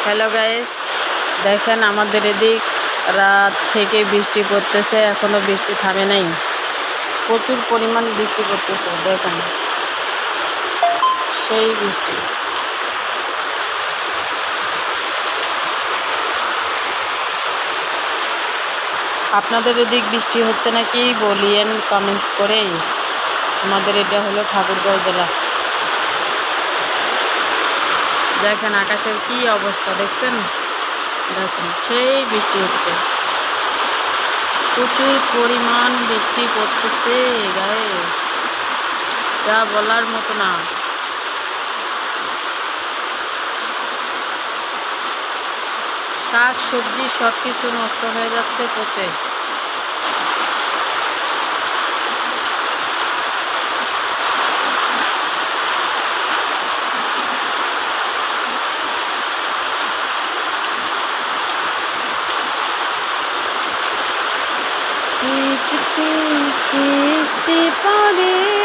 Hello guys, দেখেন আমাদের এদিক রাত থেকে বৃষ্টি পড়তেছে, এখনো বৃষ্টি থামে নাই। প্রচুর পরিমাণ বৃষ্টি পড়তেছে, দেখেন সেই বৃষ্টি। আপনাদের এদিক বৃষ্টি হচ্ছে নাকি বলিয়েন কমেন্টস করে। আমাদের এটা হলো ঠাকুরগাঁও জেলা। দেখেন আকাশের কি অবস্থা, দেখছেন? দেখেন সেই বৃষ্টি হচ্ছে, প্রচুর পরিমাণ বৃষ্টি পড়তেছে গাইস, যা বলার মতো না। শাক সবজি সব কিছু নষ্ট হয়ে যাচ্ছে পচে। বৃষ্টি পড়ে